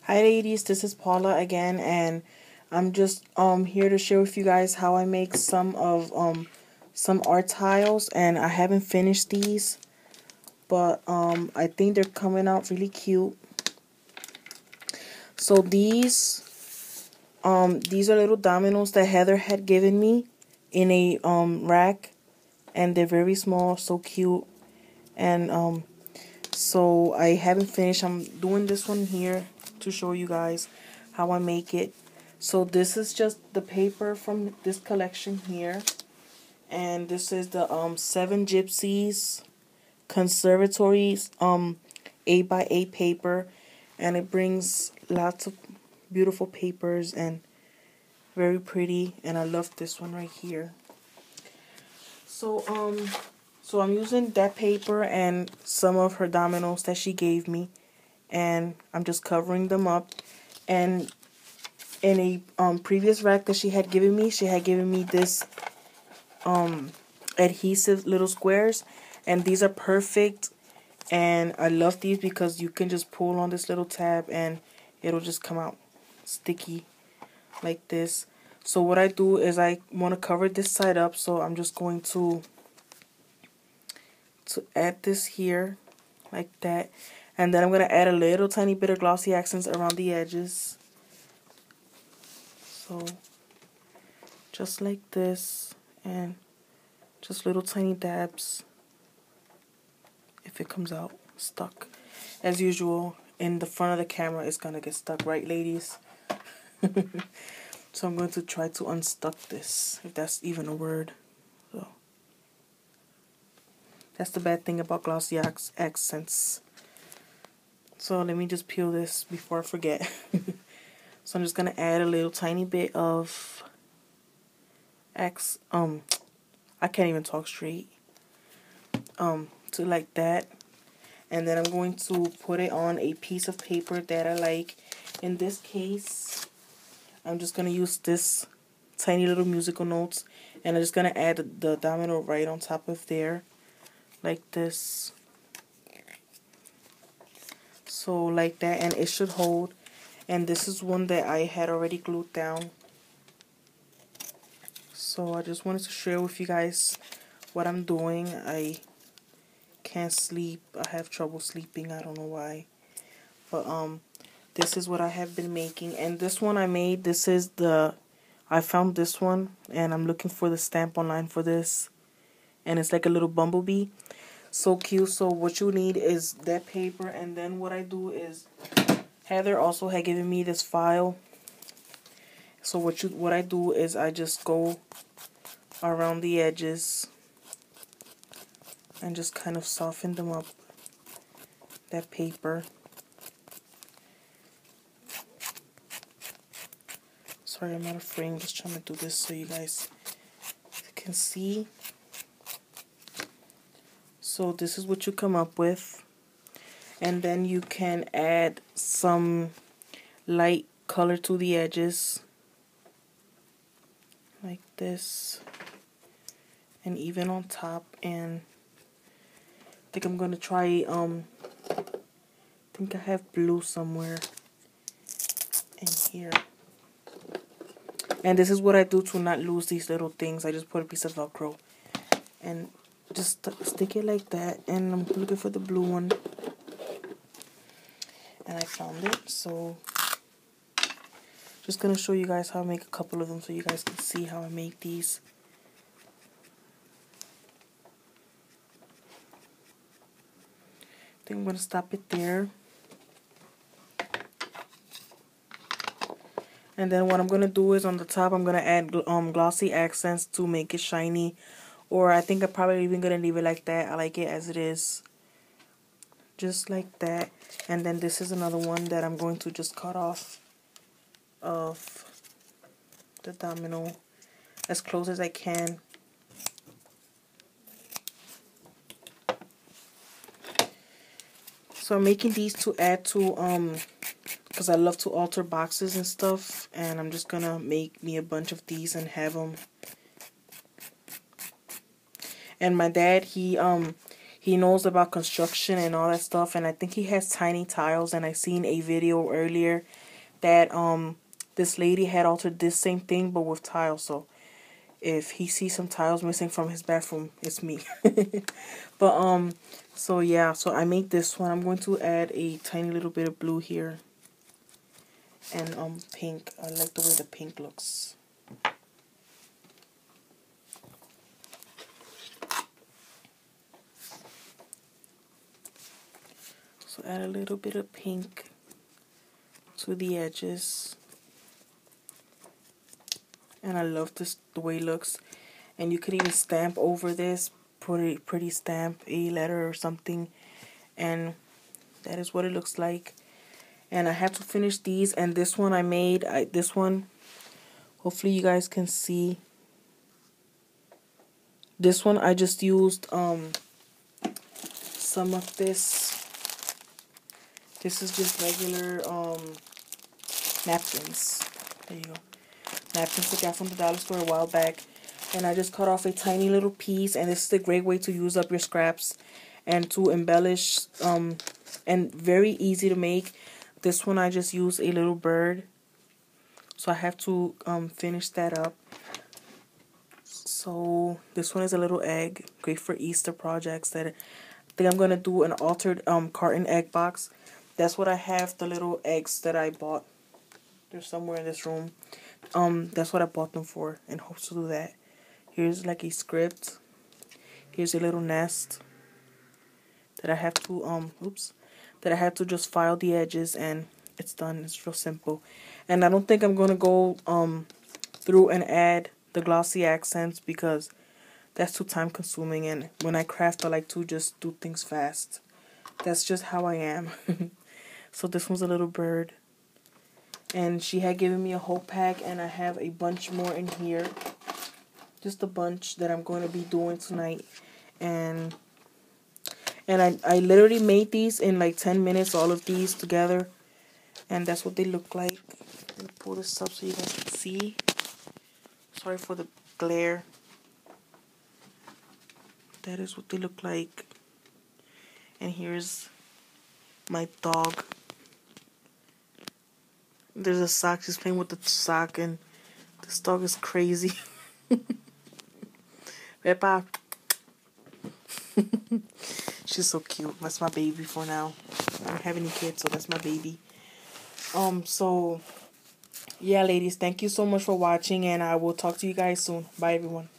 Hi ladies, this is Paula again, and I'm just here to share with you guys how I make some art tiles, and I haven't finished these, but I think they're coming out really cute. So these are little dominoes that Heather had given me in a rack, and they're very small, so cute. And so I haven't finished. I'm doing this one here to show you guys how I make it. So this is just the paper from this collection here, and this is the Seven Gypsies Conservatories 8x8 paper, and it brings lots of beautiful papers and very pretty, and I love this one right here. So so I'm using that paper and some of her dominoes that she gave me, and I'm just covering them up. And in a previous rack that she had given me this adhesive little squares, and these are perfect, and I love these because you can just pull on this little tab and it'll just come out sticky like this. So what I do is I want to cover this side up, so I'm just going to add this here like that, and then I'm going to add a little tiny bit of glossy accents around the edges. So just like this, and just little tiny dabs if it comes out stuck. As usual, in the front of the camera it's gonna get stuck, right ladies? So I'm going to try to unstuck this, if that's even a word. So that's the bad thing about glossy accents. So let me just peel this before I forget. So I'm just gonna add a little tiny bit of I can't even talk straight. To like that, and then I'm going to put it on a piece of paper that I like. In this case, I'm just gonna use this tiny little musical notes, and I'm just gonna add the domino right on top of there, like this. So like that, and it should hold. And this is one that I had already glued down. So I just wanted to share with you guys what I'm doing. I can't sleep. I have trouble sleeping. I don't know why. But this is what I have been making. And this one I made, I found this one, and I'm looking for the stamp online for this. And it's like a little bumblebee. So cute. So what you need is that paper, and then what I do is Heather also had given me this file. So what I do is I just go around the edges and just kind of soften them up, that paper. Sorry, I'm out of frame, just trying to do this so you guys can see. So this is what you come up with, and then you can add some light color to the edges like this, and even on top. And I think I'm gonna try I think I have blue somewhere in here. And this is what I do to not lose these little things. I just put a piece of Velcro and just stick it like that. And I'm looking for the blue one, and I found it. So just gonna show you guys how I make a couple of them so you guys can see how I make these. I think I'm gonna stop it there. And then what I'm going to do is on the top, I'm going to add glossy accents to make it shiny. Or I think I'm probably even going to leave it like that. I like it as it is. Just like that. And then this is another one that I'm going to just cut off of the domino as close as I can. So I'm making these to add to because I love to alter boxes and stuff, and I'm just gonna make me a bunch of these and have them. And my dad, he knows about construction and all that stuff, and I think he has tiny tiles, and I seen a video earlier that this lady had altered this same thing but with tiles. So if he sees some tiles missing from his bathroom, it's me. But so yeah, so I made this one. I'm going to add a tiny little bit of blue here and pink. I like the way the pink looks. So add a little bit of pink to the edges. And I love this, the way it looks. And you could even stamp over this, pretty stamp, a letter or something. And that is what it looks like. And I have to finish these. And this one I made, this one, hopefully you guys can see. This one I just used some of this. This is just regular napkins. There you go. Napkins I got from the dollar store a while back. And I just cut off a tiny little piece. And this is a great way to use up your scraps and to embellish. And very easy to make. This one I just used a little bird. So I have to finish that up. So this one is a little egg. Great for Easter projects. That I think I'm going to do an altered carton egg box. That's what I have, the little eggs that I bought. They're somewhere in this room. That's what I bought them for and hope to do that. Here's like a script. Here's a little nest that I have to that I have to just file the edges and it's done. It's real simple. And I don't think I'm going to go through and add the glossy accents because that's too time consuming, and when I craft I like to just do things fast. That's just how I am. So this one's a little bird. And she had given me a whole pack, and I have a bunch more in here. Just a bunch that I'm going to be doing tonight. And I literally made these in like 10 minutes, all of these together. And that's what they look like. Let me pull this up so you guys can see. Sorry for the glare. That is what they look like. And here's my dog. There's a sock. She's playing with the sock, and this dog is crazy. Peppa. She's so cute. That's my baby for now. I don't have any kids, so that's my baby. So yeah, ladies, thank you so much for watching, and I will talk to you guys soon. Bye, everyone.